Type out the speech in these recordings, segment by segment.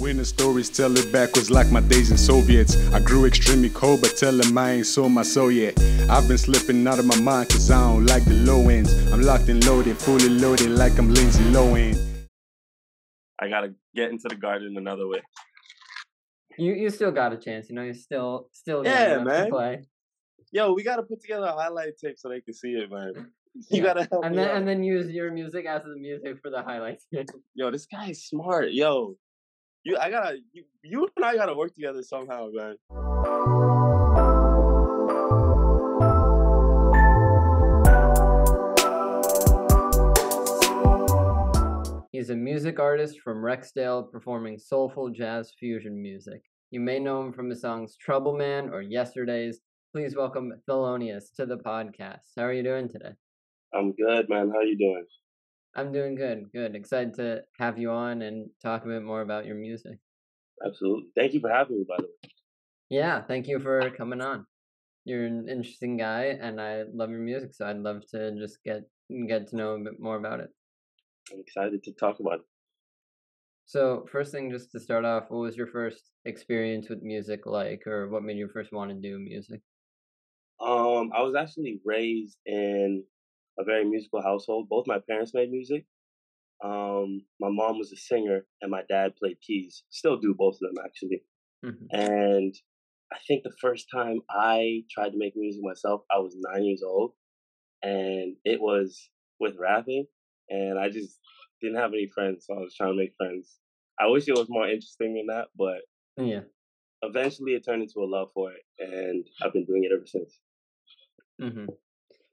When the stories tell it backwards like my days in Soviets. I grew extremely cold, but tell them I ain't sold my soul yet. I've been slipping out of my mind cause I don't like the low ends. I'm locked and loaded, fully loaded like I'm Lindsay Lohan. I gotta get into the garden another way. You still got a chance, you still Yeah, got enough man. to play. Yo, we gotta put together a highlight tape so they can see it, man. You Yeah. gotta help me out. And then use your music as the music for the highlights. Yo, this guy is smart. Yo, you and I gotta work together somehow, man. He's a music artist from Rexdale performing soulful jazz fusion music. You may know him from the songs Trouble Man or Yesterdays. Please welcome Thelonious to the podcast. How are you doing today? I'm good, man. How you doing? I'm doing good. Excited to have you on and talk a bit more about your music. Absolutely. Thank you for having me, by the way. Yeah, thank you for coming on. You're an interesting guy, and I love your music, so I'd love to just get to know a bit more about it. I'm excited to talk about it. So, first thing, just to start off, what was your first experience with music like, or what made you first want to do music? I was actually raised in a very musical household. Both my parents made music. My mom was a singer, and my dad played keys. Still do, both of them actually. Mm-hmm. And I think the first time I tried to make music myself, I was 9 years old, and it was with rapping. And I just didn't have any friends, so I was trying to make friends. I wish it was more interesting than that, but Yeah. eventually it turned into a love for it, and I've been doing it ever since. Mm-hmm.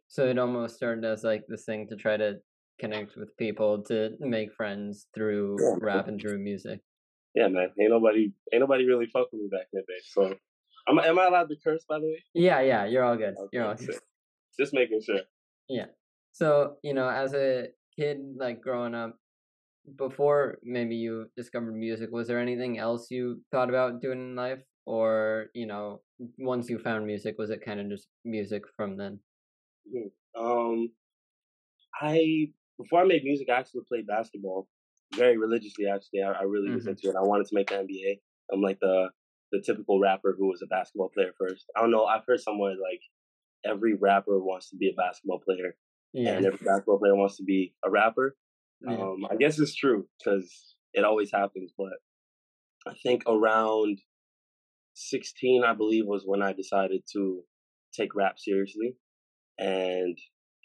So it almost started as like this thing to try to connect with people, to make friends through rap and through music. Yeah, man. Ain't nobody really fuck with me back in the day. So, am I allowed to curse, by the way? Yeah. You're all good. Okay, You're all good. Just making sure. Yeah. So as a kid, like growing up, before maybe you discovered music, was there anything else you thought about doing in life? Or, once you found music, was it kind of just music from then? Mhm. Before I made music, I actually played basketball very religiously. Actually, I really was into it. I wanted to make the NBA. I'm like the typical rapper who was a basketball player first. I don't know. I've heard somewhere like every rapper wants to be a basketball player, and every basketball player wants to be a rapper. Yeah. I guess it's true because it always happens. But I think around 16, I believe, was when I decided to take rap seriously, and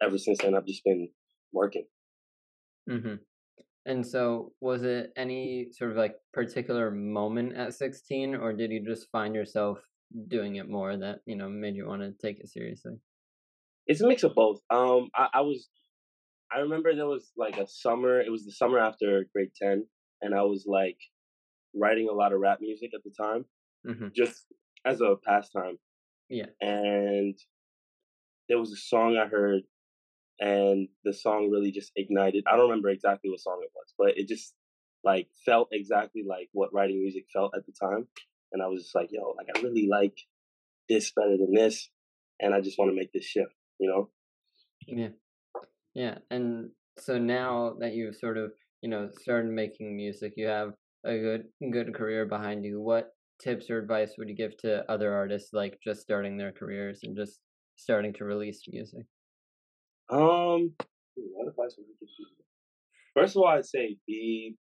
ever since then, I've just been working. Mm-hmm. And so, was it any sort of like particular moment at 16, or did you just find yourself doing it more that made you want to take it seriously? It's a mix of both. I remember there was like a summer. It was the summer after grade 10, and I was like writing a lot of rap music at the time, just as a pastime. Yeah. And there was a song I heard, and the song really just ignited. I don't remember exactly what song it was, but it just like felt exactly like what writing music felt at the time. And I was just like, yo, like I really like this better than this, and I just want to make this shift, Yeah. And so now that you've sort of started making music, you have a good career behind you. What tips or advice would you give to other artists like just starting their careers and just starting to release music? What advice would I give you? First of all, I'd say be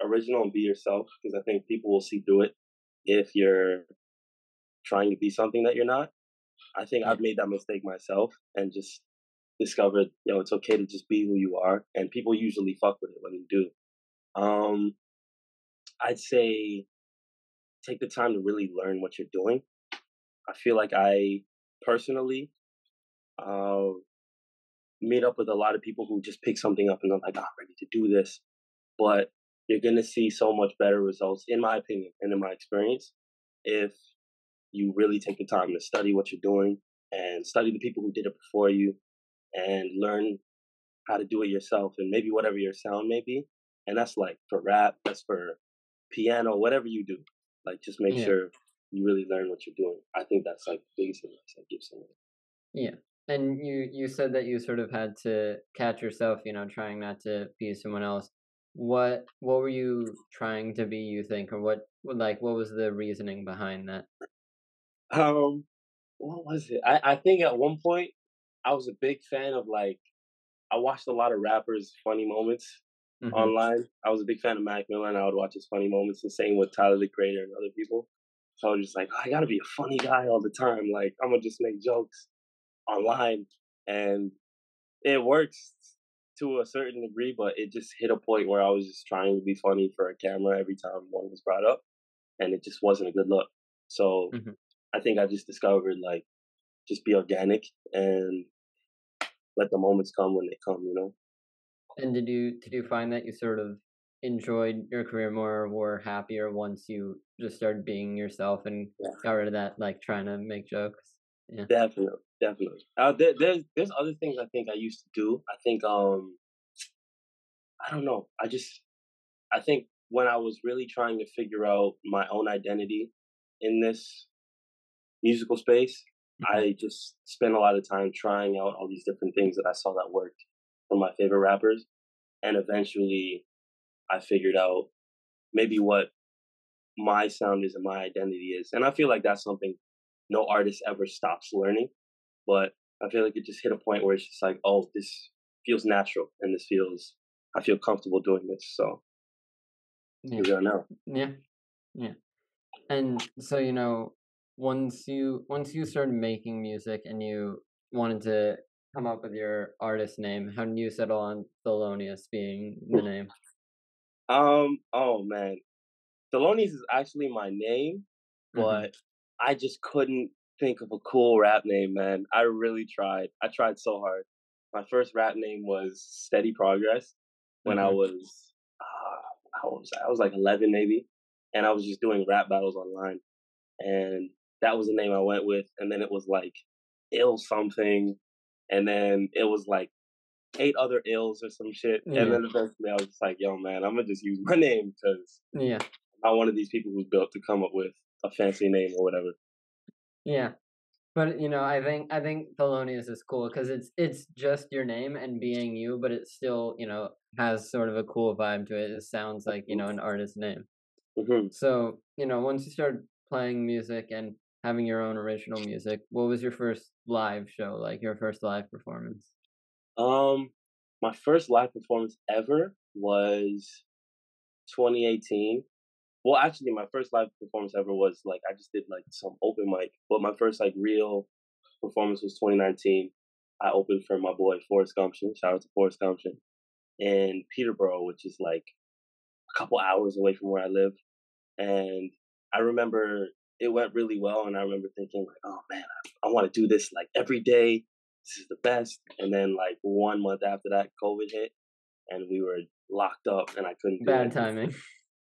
original and be yourself, because I think people will see through it if you're trying to be something that you're not. I think I've made that mistake myself and just discovered, it's okay to just be who you are, and people usually fuck with it when you do. I'd say take the time to really learn what you're doing. I feel like I personally meet up with a lot of people who just pick something up and they're like, I'm ready to do this. But you're going to see so much better results, in my opinion and in my experience, if you really take the time to study what you're doing and study the people who did it before you and learn how to do it yourself, and maybe whatever your sound may be. And that's like for rap, that's for piano, whatever you do. Like just make sure you really learn what you're doing. I think that's like the biggest advice I give someone. Yeah. And you said that you sort of had to catch yourself, trying not to be someone else. what were you trying to be, you think, or what was the reasoning behind that? Um, what was it? I think at one point I was a big fan of like I watched a lot of rappers' funny moments Mm-hmm. online. I was a big fan of Mac Miller, and I would watch his funny moments, and same with Tyler the Creator and other people. So I was just like, I gotta be a funny guy all the time. Like I'm gonna just make jokes online, and it works to a certain degree, but it just hit a point where I was just trying to be funny for a camera every time one was brought up, and it just wasn't a good look. So Mm-hmm. I think I just discovered like just be organic and let the moments come when they come. You know. And did you find that you sort of enjoyed your career more, or were happier once you just started being yourself and Yeah. got rid of that like trying to make jokes? Yeah. Definitely, definitely. There's other things I think I used to do. I think I don't know. I think when I was really trying to figure out my own identity in this musical space, Mm-hmm. I just spent a lot of time trying out all these different things that I saw that worked from my favorite rappers, and eventually I figured out maybe what my sound is and my identity is. And I feel like that's something no artist ever stops learning. But I feel like it just hit a point where it's just like, oh, this feels natural and I feel comfortable doing this. So Yeah. here we are now. Yeah. Yeah. And so, once you started making music and you wanted to come up with your artist name, how did you settle on Thelonious being the name? Oh man. Thelonious is actually my name, Mm-hmm. but I just couldn't think of a cool rap name, man. I really tried. I tried so hard. My first rap name was Steady Progress when I Mm-hmm. was how old was I? I was like 11 maybe, and I was just doing rap battles online, and that was the name I went with. And then it was like ill something, and then it was like 8 other ills or some shit. And Yeah. then eventually I was just like, yo, man, I'm gonna just use my name because Yeah. I'm not one of these people who's built to come up with a fancy name or whatever. Yeah. But I think Thelonious is cool because it's just your name and being you, but it still has sort of a cool vibe to it. It sounds like an artist name. Mm-hmm. So once you started playing music and having your own original music, what was your first live show like? Your first live performance? My first live performance ever was 2018. Well, actually, my first live performance ever was like I just did like some open mic, but my first like real performance was 2019. I opened for my boy Forrest Gumption. Shout out to Forrest Gumption in Peterborough, which is like a couple hours away from where I live. And I remember it went really well, and I remember thinking like, oh man, I want to do this like every day. This is the best. And then like 1 month after that, COVID hit, and we were locked up, and I couldn't do Bad anything. timing.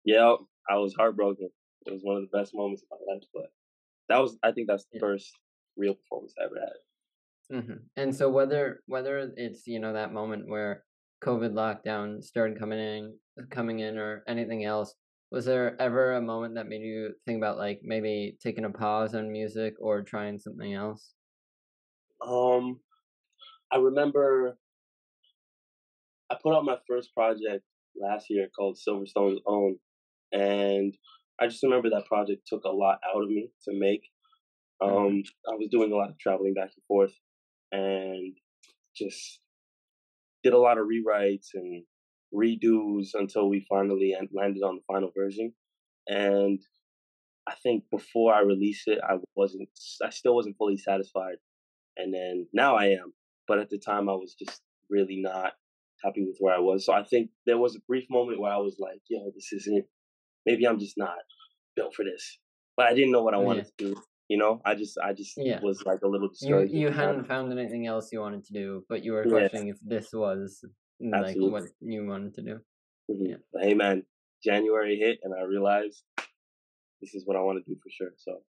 Yeah, I was heartbroken. It was one of the best moments of my life, but I think that's the Yeah. first real performance I ever had. Mm-hmm. And so whether it's that moment where COVID lockdown started coming in, or anything else, was there ever a moment that made you think about like maybe taking a pause on music or trying something else? Um, I remember I put out my first project last year called Silverstone's Own, and I just remember that project took a lot out of me to make. Mm-hmm. I was doing a lot of traveling back and forth, and just did a lot of rewrites and redos until we finally landed on the final version. And I think before I released it, I still wasn't fully satisfied. And then now I am. But at the time, I was just really not happy with where I was. So I think there was a brief moment where I was like, yo, this isn't, maybe I'm just not built for this. But I didn't know what I Yeah. wanted to do. You know, I just Yeah. was like a little You discouraged at you the time. hadn't found anything else you wanted to do, but you were Yeah, questioning if this was like what absolutely. you wanted to do. Yeah. But hey, man, January hit, and I realized this is what I want to do for sure. So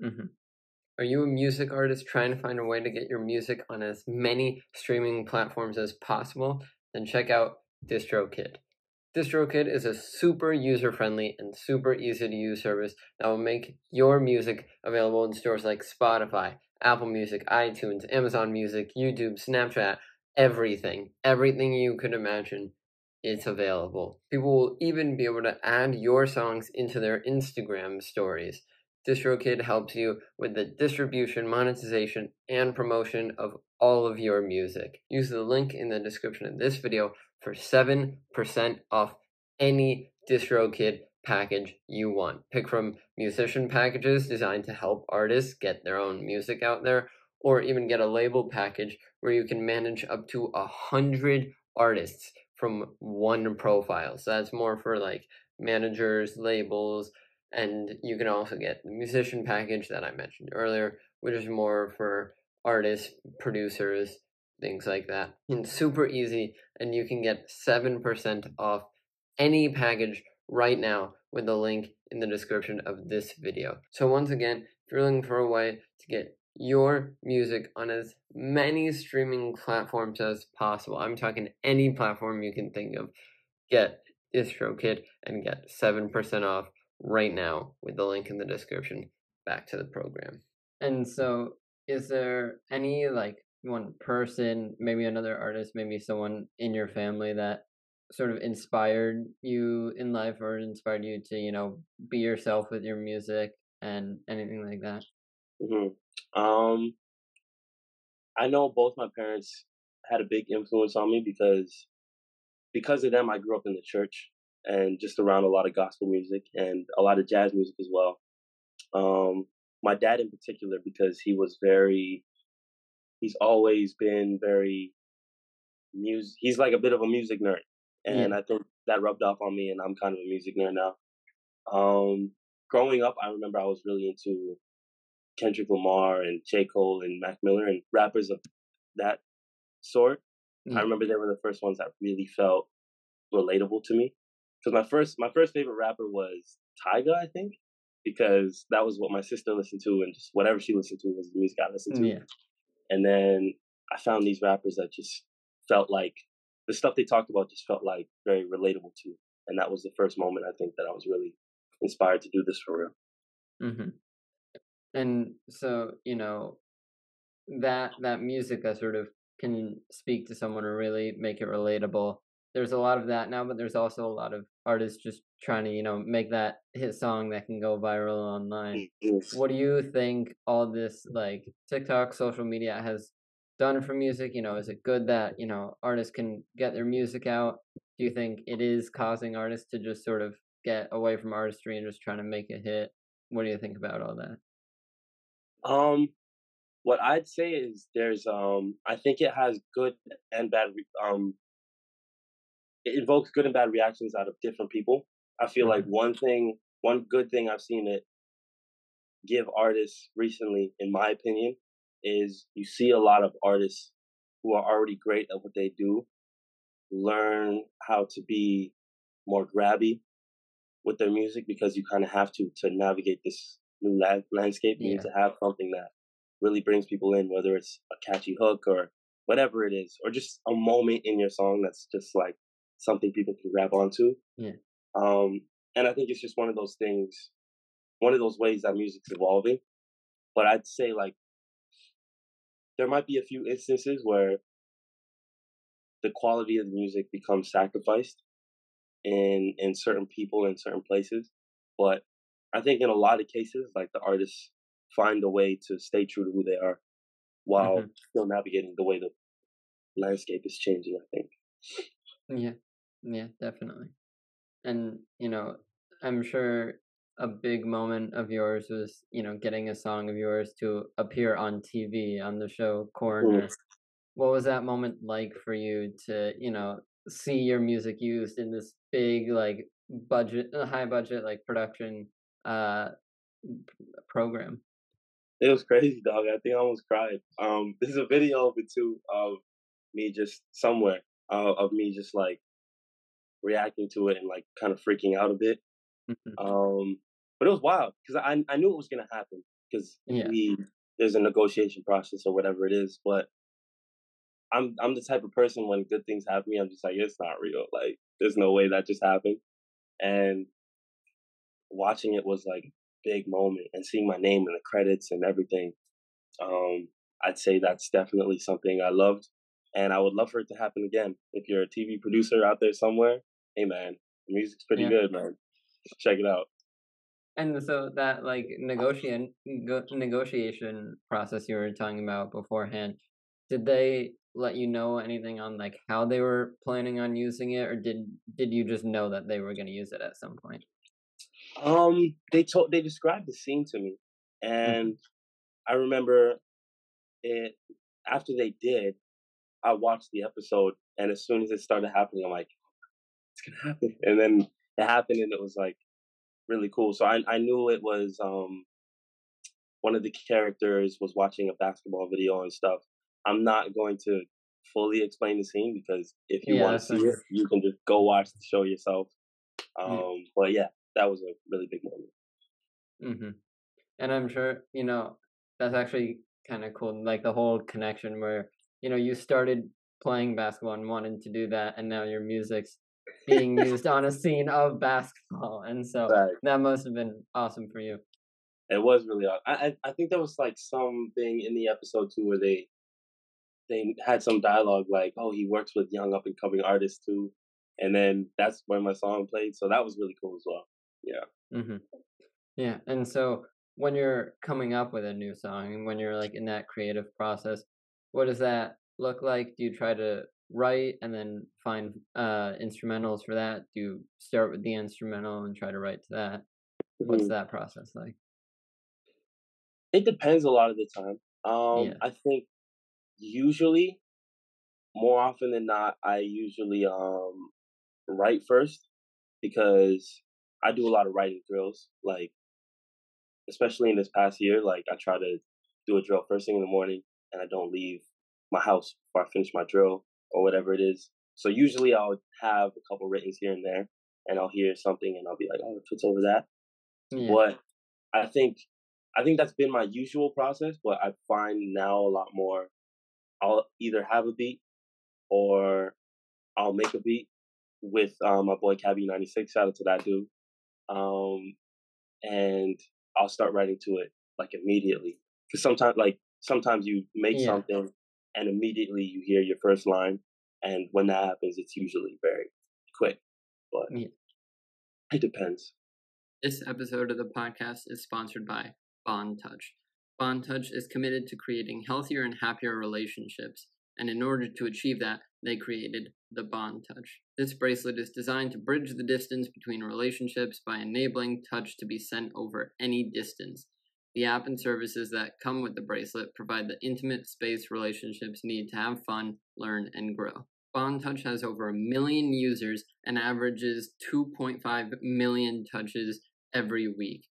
Mm-hmm. Are you a music artist trying to find a way to get your music on as many streaming platforms as possible? Then check out DistroKid. DistroKid is a super user-friendly and super easy-to-use service that will make your music available in stores like Spotify, Apple Music, iTunes, Amazon Music, YouTube, Snapchat, everything you could imagine. it's available. People will even be able to add your songs into their Instagram stories. DistroKid helps you with the distribution, monetization, and promotion of all of your music. Use the link in the description of this video for 7% off any DistroKid package you want. Pick from musician packages designed to help artists get their own music out there, or even get a label package where you can manage up to 100 artists from one profile. So that's more for like managers, labels, and you can also get the musician package that I mentioned earlier, which is more for artists, producers, things like that. And super easy, and you can get 7% off any package right now with the link in the description of this video. So once again, if you're looking for a way to get your music on as many streaming platforms as possible, I'm talking any platform you can think of, get DistroKid and get 7% off right now with the link in the description. Back to the program. And so, is there any like one person, maybe another artist, maybe someone in your family that sort of inspired you in life, or inspired you to, you know, be yourself with your music and anything like that? I know both my parents had a big influence on me because of them. I grew up in the church and just around a lot of gospel music and a lot of jazz music as well. My dad in particular, because he's always been very he's like a bit of a music nerd, and Yeah. I think that rubbed off on me, and I'm kind of a music nerd now. Growing up, I remember I was really into Kendrick Lamar and J. Cole and Mac Miller and rappers of that sort. I Yeah. remember they were the first ones that really felt relatable to me. Because my first favorite rapper was Tyga, I think, because that was what my sister listened to, and just whatever she listened to was the music I listened to. Yeah. And then I found these rappers that just felt like the stuff they talked about just felt like very relatable to me. And that was the first moment I think that I was really inspired to do this for real. Mm-hmm. And so, you know, that music that sort of can speak to someone or really make it relatable. There's a lot of that now, but there's also a lot of artists just trying to, you know, make that hit song that can go viral online. What do you think all this like TikTok, social media has done for music? You know, is it good that, you know, artists can get their music out? Do you think it is causing artists to just sort of get away from artistry and just trying to make a hit? What do you think about all that? What I'd say is there's I think it has good and bad it invokes good and bad reactions out of different people. I feel like Mm-hmm. one good thing I've seen it give artists recently, in my opinion, is you see a lot of artists who are already great at what they do learn how to be more grabby with their music, because you kind of have to navigate this new landscape. You need Yeah. to have something that really brings people in, whether it's a catchy hook or whatever it is, or just a moment in your song that's just like something people can grab onto. Yeah. Um, and I think it's just one of those things, one of those ways that music's evolving. But I'd say like there might be a few instances where the quality of the music becomes sacrificed in certain people in certain places. But I think in a lot of cases, like the artists find a way to stay true to who they are while Mm-hmm. still navigating the way the landscape is changing, I think. Yeah. Yeah, definitely. And, you know, I'm sure a big moment of yours was, you know, getting a song of yours to appear on TV on the show Mm. Coroner. What was that moment like for you to, you know, see your music used in this big, like, high budget, like, production uh program? It was crazy, dog. I think I almost cried. There's a video of it too, of me just somewhere, of me just like reacting to it and like kind of freaking out a bit. Mhm. But it was wild because I knew it was gonna happen because Yeah. there's a negotiation process or whatever it is. But I'm the type of person, when good things happen to me, I'm just like, it's not real. Like there's no way that just happened. And watching it was like a big moment, and seeing my name in the credits and everything. Um, I'd say that's definitely something I loved. and I would love for it to happen again. If you're a TV producer out there somewhere, hey man, the music's pretty good, man. Check it out. And so that like negotiation process you were talking about beforehand, did they let you know anything on like how they were planning on using it, or did you just know that they were going to use it at some point? They described the scene to me, and I remember it after they did. I watched the episode, and as soon as it started happening, I'm like, it's gonna happen, and then it happened, and it was like really cool. So I knew it was one of the characters was watching a basketball video and stuff. I'm not going to fully explain the scene because if you want to see it, you can just go watch the show yourself. But yeah, that was a really big moment. And I'm sure, that's actually kind of cool. Like the whole connection where, you started playing basketball and wanted to do that, and now your music's being used on a scene of basketball. And so that must have been awesome for you. It was really awesome. I think there was like something in the episode too where they had some dialogue like, oh, he works with young up and coming artists too. And then that's where my song played. So that was really cool as well. Yeah. Yeah. And so when you're coming up with a new song and when you're like in that creative process, what does that look like? Do you try to write and then find instrumentals for that? Do you start with the instrumental and try to write to that? What's that process like? It depends a lot of the time. I think usually, more often than not, I usually write first because I do a lot of writing drills. Like, especially in this past year, like I try to do a drill first thing in the morning, and I don't leave my house before I finish my drill or whatever it is. So usually I'll have a couple writtens here and there, and I'll hear something and I'll be like, oh, it fits over that. But I think that's been my usual process, but I find now a lot more I'll either have a beat or I'll make a beat with my boy Cabby 96, shout out to that dude. And I'll start writing to it like immediately. Because sometimes you make something and immediately you hear your first line, and when that happens, it's usually very quick. But it depends. This episode of the podcast is sponsored by BondTouch. BondTouch is committed to creating healthier and happier relationships, and in order to achieve that, they created the BondTouch. This bracelet is designed to bridge the distance between relationships by enabling touch to be sent over any distance. The app and services that come with the bracelet provide the intimate space relationships need to have fun, learn, and grow. BondTouch has over 1 million users and averages 2.5 million touches every week.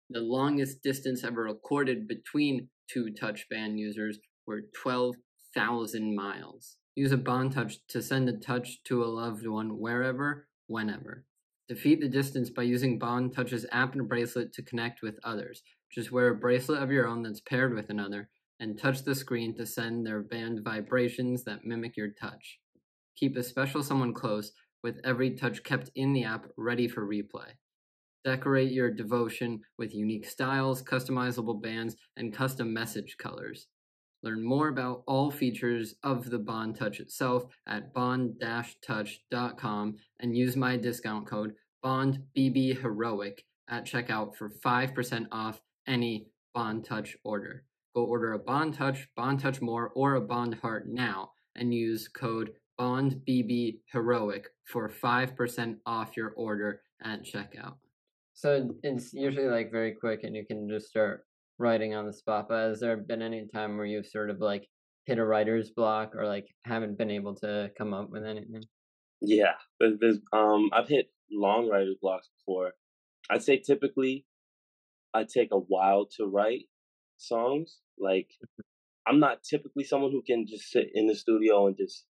The longest distance ever recorded between two touch band users were 12,000 miles. Use a BondTouch to send a touch to a loved one wherever, whenever. Defeat the distance by using BondTouch's app and bracelet to connect with others. Just wear a bracelet of your own that's paired with another, and touch the screen to send their band vibrations that mimic your touch. Keep a special someone close, with every touch kept in the app ready for replay. Decorate your devotion with unique styles, customizable bands, and custom message colors. Learn more about all features of the BondTouch itself at bond-touch.com and use my discount code BondBBHeroic at checkout for 5% off any BondTouch order. Go order a BondTouch, BondTouch More, or a Bond Heart now and use code BondBBHeroic for 5% off your order at checkout. So it's usually like very quick and you can just start writing on the spot, but has there been any time where you've sort of like hit a writer's block or like haven't been able to come up with anything? Yeah, there's I've hit long writer's blocks before. I'd say typically I take a while to write songs. Like I'm not typically someone who can just sit in the studio and just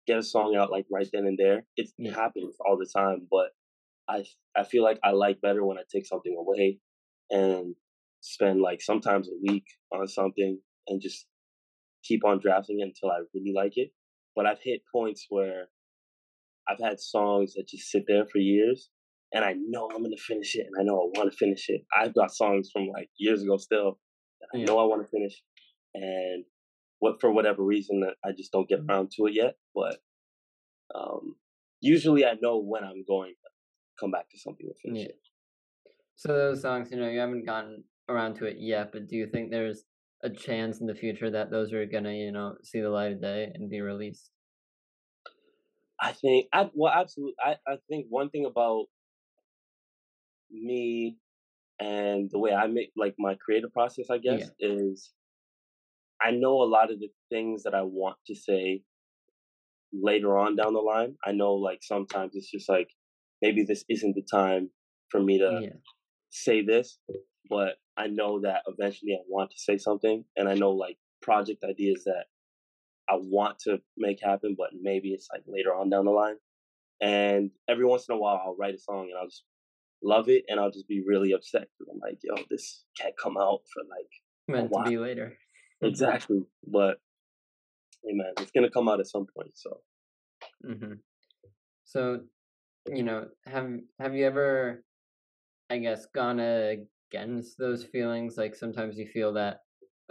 get a song out like right then and there. It happens all the time, but I feel like I like better when I take something away and spend like sometimes a week on something and just keep on drafting it until I really like it. But I've hit points where I've had songs that just sit there for years and I know I'm going to finish it and I know I want to finish it. I've got songs from like years ago still that I know I want to finish, and for whatever reason that I just don't get around to it yet. But usually I know when I'm going to come back to something and finish it. So those songs, you haven't gotten around to it yet, but do you think there's a chance in the future that those are gonna, see the light of day and be released? I think absolutely. I think one thing about me and the way I make like my creative process, I guess, is I know a lot of the things that I want to say later on down the line. I know like sometimes it's just like maybe this isn't the time for me to say this, but I know that eventually I want to say something, and I know like project ideas that I want to make happen, but maybe it's like later on down the line. And every once in a while, I'll write a song and I'll just love it, and I'll just be really upset because I'm like, yo, this can't come out for like meant to be later. Exactly, but hey man, it's gonna come out at some point. So, so have you ever, I guess, gone against those feelings? Like sometimes you feel that,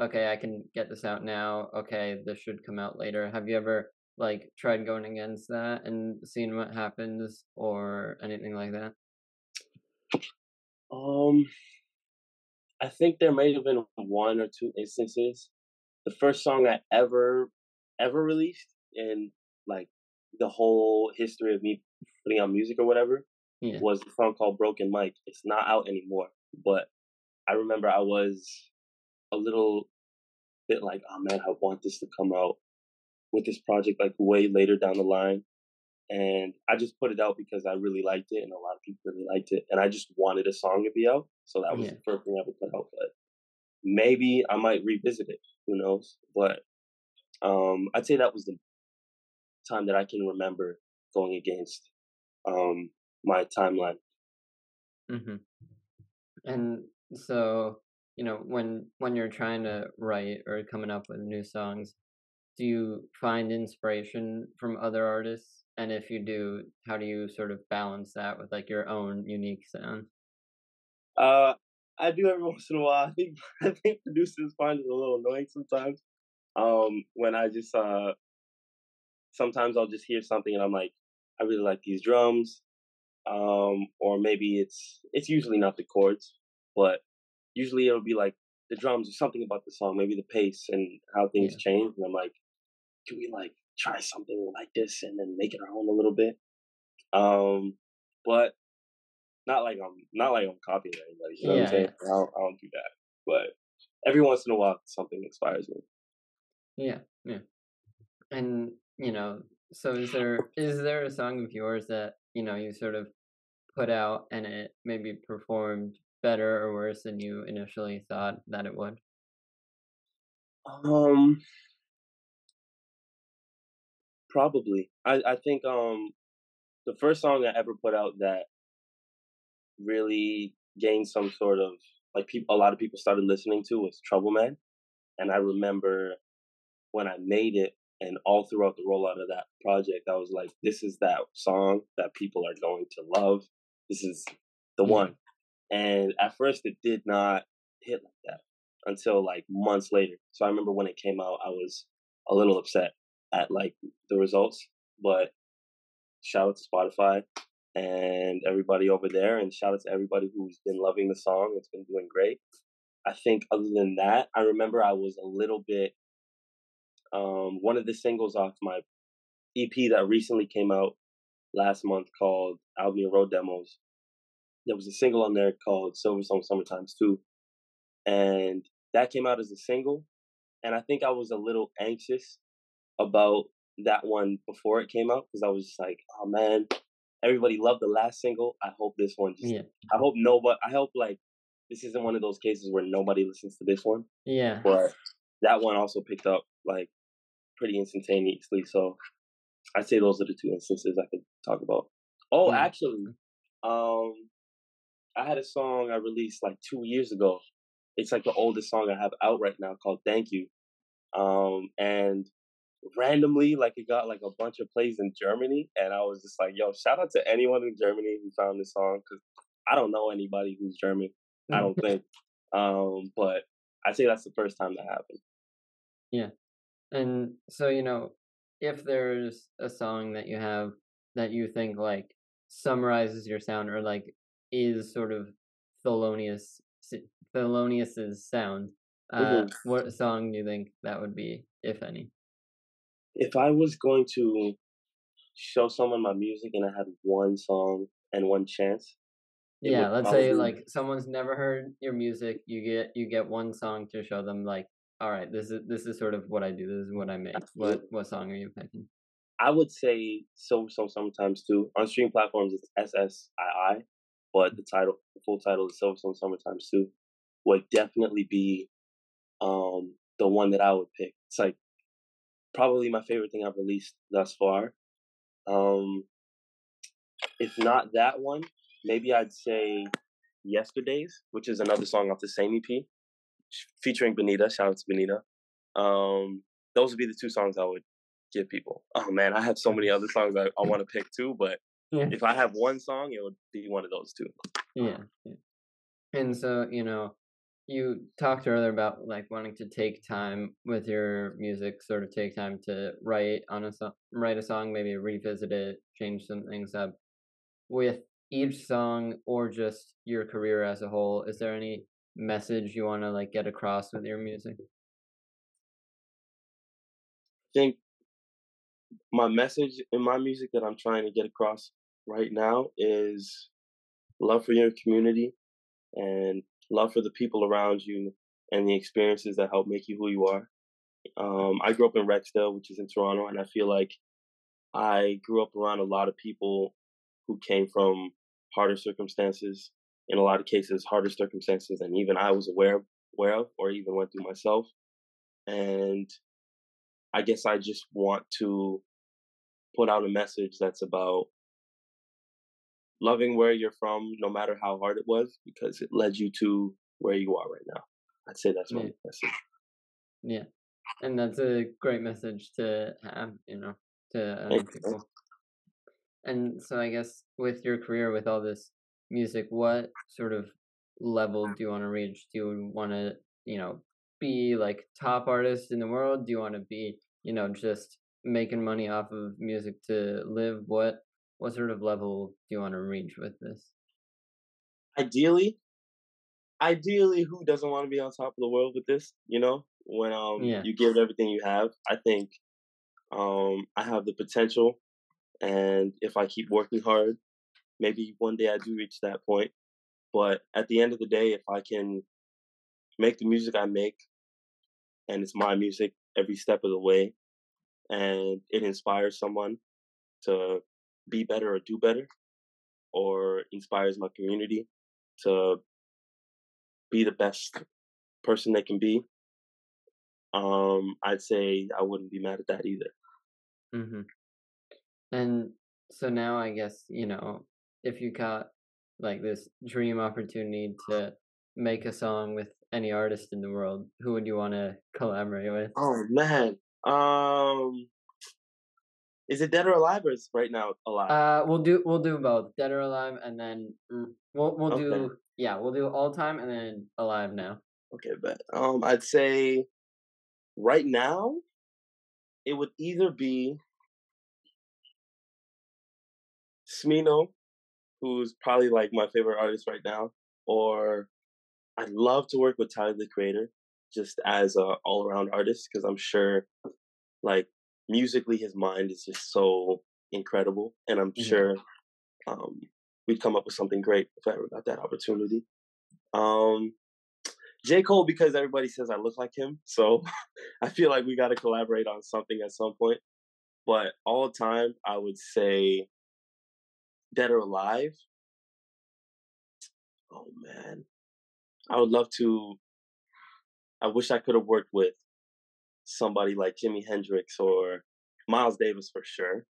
okay, I can get this out now. Okay, this should come out later. Have you ever like tried going against that and seeing what happens or anything like that? I think there may have been one or two instances. The first song I ever released in like the whole history of me putting out music or whatever was a song called Broken Mike. It's not out anymore, but I remember I was a little bit like, oh man, I want this to come out with this project like way later down the line. And I just put it out because I really liked it and a lot of people really liked it. And I just wanted a song to be out. So that was the first thing I ever put out. But maybe I might revisit it. Who knows? But I'd say that was the time that I can remember going against my timeline. And so, when you're trying to write or coming up with new songs, do you find inspiration from other artists? And if you do, how do you sort of balance that with like your own unique sound? I do every once in a while. I think producers find it a little annoying sometimes. When I just sometimes I'll just hear something and I'm like, I really like these drums. Or maybe it's usually not the chords, but usually it'll be like the drums or something about the song, maybe the pace and how things change. And I'm like, can we like try something like this and then make it our own a little bit? But not like I'm copying anybody. You know what I'm saying? I don't do that. But every once in a while, something inspires me. Yeah. And so is there a song of yours that you sort of put out and it maybe performed better or worse than you initially thought that it would? Probably. I think the first song I ever put out that really gained some sort of like a lot of people started listening to was Trouble Man. And I remember when I made it and all throughout the rollout of that project, I was like, this is that song that people are going to love. This is the one. And at first it did not hit like that until like months later. So I remember when it came out, I was a little upset at like the results, but shout out to Spotify and everybody over there, and shout out to everybody who's been loving the song. It's been doing great. I think other than that, I remember I was a little bit, one of the singles off my EP that recently came out last month called Albion Road Demos. There was a single on there called Silver Song Summertimes 2. And that came out as a single. And I think I was a little anxious about that one before it came out because I was just like, oh man, everybody loved the last single. I hope this one I hope like this isn't one of those cases where nobody listens to this one. Yeah. But that one also picked up like pretty instantaneously. So I'd say those are the two instances I could talk about. Oh, actually, I had a song I released like 2 years ago. It's like the oldest song I have out right now called Thank You. And randomly, like it got like a bunch of plays in Germany. And I was just like, yo, shout out to anyone in Germany who found this song. Cause I don't know anybody who's German. I don't think. But I'd say that's the first time that happened. Yeah. And so, if there's a song that you have that you think like summarizes your sound or like is sort of Thelonious Thelonious's sound, Hmm. what song do you think that would be, if any? If I was going to show someone my music and I had one song and one chance, it Yeah, would let's say probably like someone's never heard your music, you get one song to show them like, all right, this is sort of what I do, this is what I make. absolutely. What song are you picking? I would say so sometimes too. On streaming platforms, it's SSII, but the full title is So Summertime Too. Would definitely be the one that I would pick. It's like probably my favorite thing I've released thus far. Um, if not that one, maybe I'd say Yesterdays, which is another song off the same EP featuring Benita. Shout out to Benita. Those would be the two songs I would give people. Oh man, I have so many other songs I want to pick too, but Yeah. if I have one song, it would be one of those two. Yeah. Yeah. And so, you talked earlier about like wanting to take time with your music, sort of take time to write a song, maybe revisit it, change some things up. With each song or just your career as a whole, is there any message you want to like get across with your music? I think my message in my music that I'm trying to get across right now is love for your community and love for the people around you and the experiences that help make you who you are. I grew up in Rexdale, which is in Toronto, and I feel like I grew up around a lot of people who came from harder circumstances, in a lot of cases, harder circumstances than even I was aware of or even went through myself. And I guess I just want to put out a message that's about loving where you're from, no matter how hard it was, because it led you to where you are right now. I'd say that's my Yeah, message. yeah, and that's a great message to have, to other Thanks, man. people. And so I guess with your career, with all this music, what sort of level do you want to reach? Do you want to, be like top artist in the world? Do you want to be, just making money off of music to live? What sort of level do you want to reach with this? Ideally, ideally, who doesn't want to be on top of the world with this? You know, when Yeah. you give it everything you have, I think I have the potential, and if I keep working hard, maybe one day I do reach that point. But at the end of the day, if I can make the music I make, and it's my music every step of the way, and it inspires someone to be better or do better, or inspires my community to be the best person they can be, I'd say I wouldn't be mad at that either. Hmm. And so now I guess, if you got like this dream opportunity to make a song with any artist in the world, who would you want to collaborate with? Oh man, is it dead or alive, or is right now alive? We'll do both, dead or alive, and then we'll Okay, do, yeah, we'll do all time and then alive now. okay, but I'd say right now it would either be Smino, who's probably like my favorite artist right now, or I'd love to work with Tyler the Creator, just as a all around artist, because I'm sure like musically his mind is just so incredible, and I'm Yeah. sure um, we'd come up with something great if I ever got that opportunity. Um, J. Cole, because everybody says I look like him, so I feel like we got to collaborate on something at some point. But all time, I would say Dead or Alive. Oh man, I would love to. I wish I could have worked with somebody like Jimi Hendrix or Miles Davis for sure.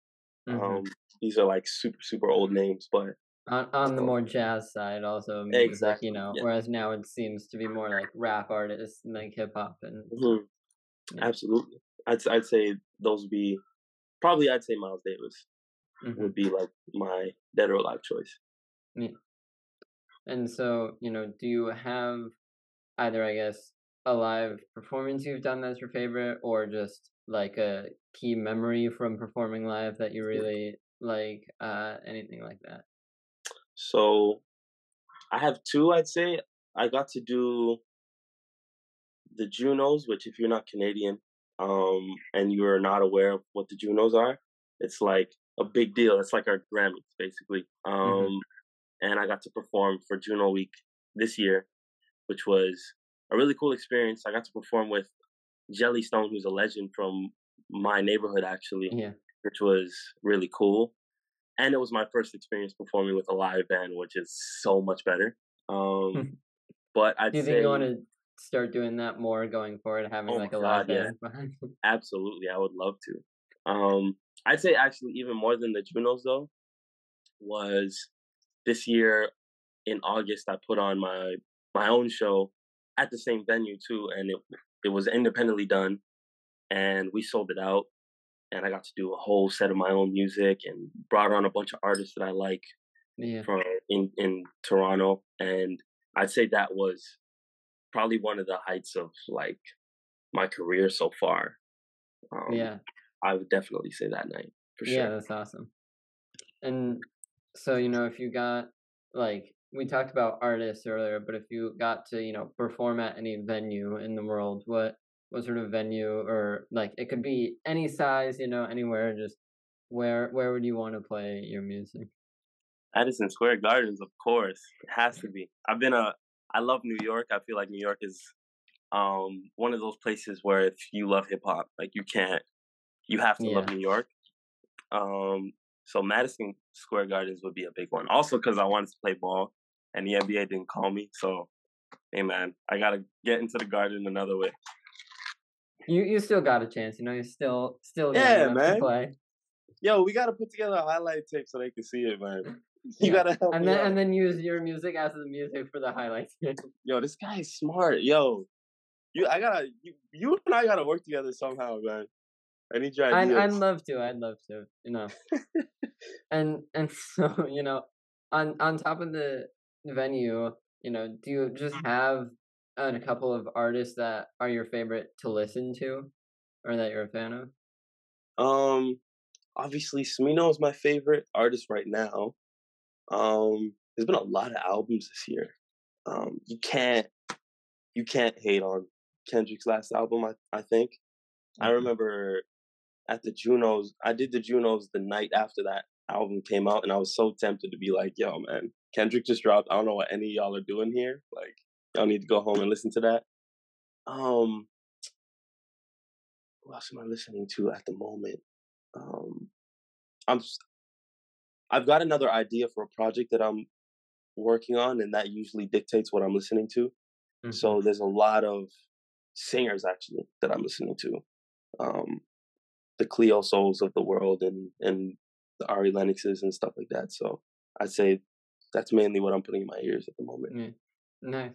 Hmm. Um, these are like super old names, but On the um, more jazz side, also music, exactly, yeah, whereas now it seems to be more like rap artists and like hip hop and stuff. hmm, Yeah. absolutely. I'd say those would be probably. I'd say Miles Davis Hmm. would be like my Dead or Alive choice. Yeah. And so, do you have either, I guess, a live performance you've done that's your favorite, or just like a key memory from performing live that you really like? Anything like that? So I have two, I'd say. I got to do the Junos, which if you're not Canadian, and you're not aware of what the Junos are, it's like a big deal. It's like our Grammys, basically. Hmm. And I got to perform for Juno Week this year, which was a really cool experience. I got to perform with Jellystone, who's a legend from my neighborhood, actually, Yeah. which was really cool. And it was my first experience performing with a live band, which is so much better. Um, Do but I'd you think you want say, to start doing that more going forward, having oh my like a live God, yeah, band behind? absolutely, I would love to. I'd say actually even more than the Junos though was this year in August. I put on my own show at the same venue too, and it was independently done, and we sold it out. And I got to do a whole set of my own music and brought on a bunch of artists that I like Yeah. from in Toronto. And I'd say that was probably one of the heights of like my career so far. Um, Yeah. I would definitely say that night for Yeah, sure. that's awesome. And so, if you got like we talked about artists earlier, but if you got to, perform at any venue in the world, what sort of venue, or like it could be any size, anywhere, just where would you want to play your music? Madison Square Gardens, of course, it has to be. I love New York. I feel like New York is one of those places where if you love hip hop, like you have to love Yeah. New York. Um, so Madison Square Gardens would be a big one. Also because I wanted to play ball, and the NBA didn't call me. So, hey man, I gotta get into the Garden another way. You still got a chance, you're still young Yeah, enough to man. play. Yo, we gotta put together a highlight tape so they can see it, man. You Yeah. gotta help And me then out. use your music as the music for the highlights. Yo, this guy is smart. Yo, you and I gotta work together somehow, man. I need your I'd ideas. love to. And so, on top of the venue, do you just have a couple of artists that are your favorite to listen to, or that you're a fan of? Um, Obviously, Smino is my favorite artist right now. There's been a lot of albums this year. You can't hate on Kendrick's last album. I think I Mhm. remember at the Junos. I did the Junos the night after that album came out, and I was so tempted to be like, "Yo, man, Kendrick just dropped. I don't know what any of y'all are doing here. Like, y'all need to go home and listen to that." Um, who else am I listening to at the moment? Um, I'm s- I've got another idea for a project that I'm working on, and that usually dictates what I'm listening to. Mhm. So there's a lot of singers actually that I'm listening to. Um, the Cleo Souls of the world and the Ari Lennoxes and stuff like that. So I'd say that's mainly what I'm putting in my ears at the moment. Yeah. Nice.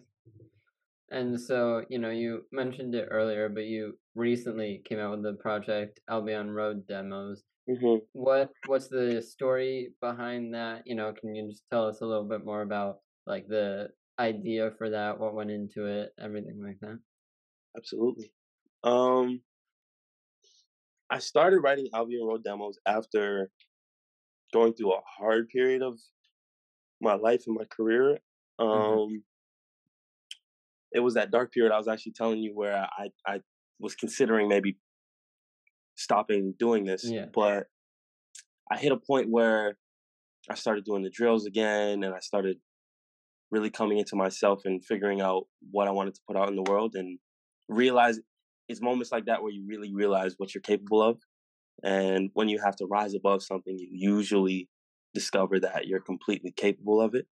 And so, you mentioned it earlier, but you recently came out with the project Albion Road Demos. Hmm. What's the story behind that? Can you just tell us a little bit more about like the idea for that, what went into it, everything like that? Absolutely. Um, I started writing Albion Road Demos after going through a hard period of my life and my career. Mhm. Um, it was that dark period I was actually telling you where I was considering maybe stopping doing this, Yeah. but I hit a point where I started doing the drills again, and I started really coming into myself and figuring out what I wanted to put out in the world, and realize it's moments like that where you really realize what you're capable of. And when you have to rise above something, you usually discover that you're completely capable of it.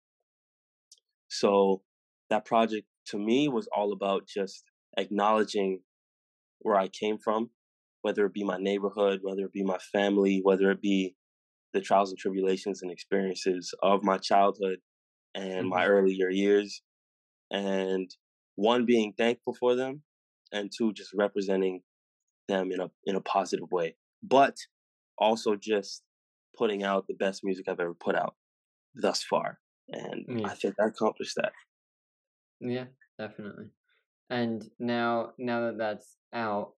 So that project to me was all about just acknowledging where I came from, whether it be my neighborhood, whether it be my family, whether it be the trials and tribulations and experiences of my childhood and my Mhm. earlier years. And one, being thankful for them, and two, just representing them in a positive way. But also just putting out the best music I've ever put out thus far. And Yeah. I think I accomplished that. Yeah, definitely. And now that that's out,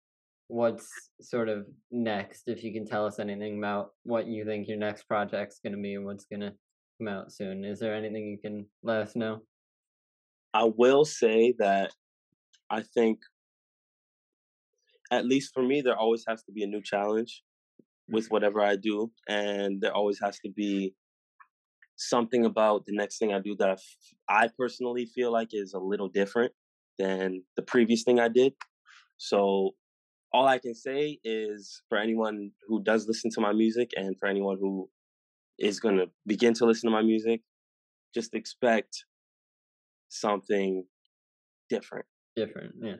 what's sort of next, if you can tell us anything about what you think your next project's gonna be and what's gonna come out soon. Is there anything you can let us know? I will say that I think, at least for me, there always has to be a new challenge with whatever I do, and there always has to be something about the next thing I do that I personally feel like is a little different than the previous thing I did. So all I can say is, for anyone who does listen to my music and for anyone who is going to begin to listen to my music, just expect something different. Different, yeah.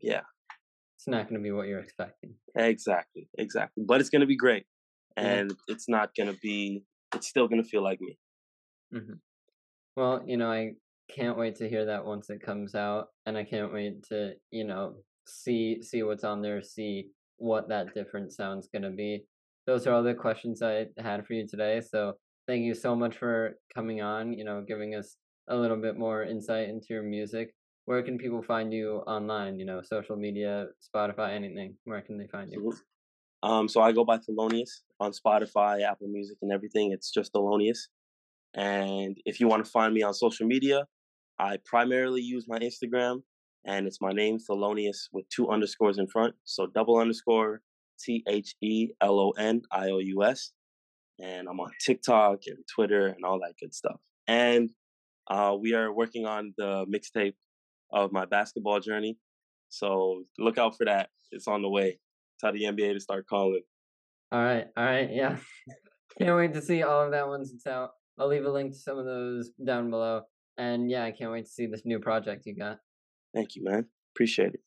Yeah, It's not gonna be what you're expecting. exactly. But it's going to be great. Yeah. And it's still going to feel like me. hmm Well, I can't wait to hear that once it comes out, and I can't wait to, see what's on there, see what that different sound's gonna be. Those are all the questions I had for you today. So thank you so much for coming on, giving us a little bit more insight into your music. Where can people find you online? Social media, Spotify, anything. Where can they find you? So I go by Thelonious on Spotify, Apple Music, and everything. It's just Thelonious. And if you want to find me on social media, I primarily use my Instagram, and it's my name, Thelonious, with 2 underscores in front. So _TheLonious. And I'm on TikTok and Twitter and all that good stuff. And we are working on the mixtape of my basketball journey. So look out for that. It's on the way. Tell the NBA to start calling. All right, yeah. Can't wait to see all of that once it's out. I'll leave a link to some of those down below. And yeah, I can't wait to see this new project you got. Thank you, man. Appreciate it.